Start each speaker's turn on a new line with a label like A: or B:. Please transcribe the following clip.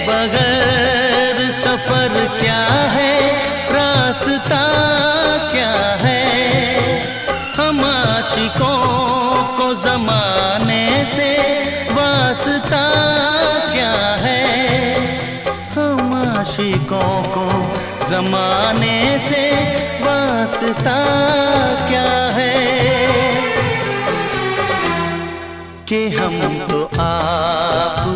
A: बगैर सफर क्या है, रास्ता क्या है। हम आशिकों को ज़माने से वास्ता क्या है। हम आशिकों को ज़माने से वास्ता क्या है। कि हम तो आप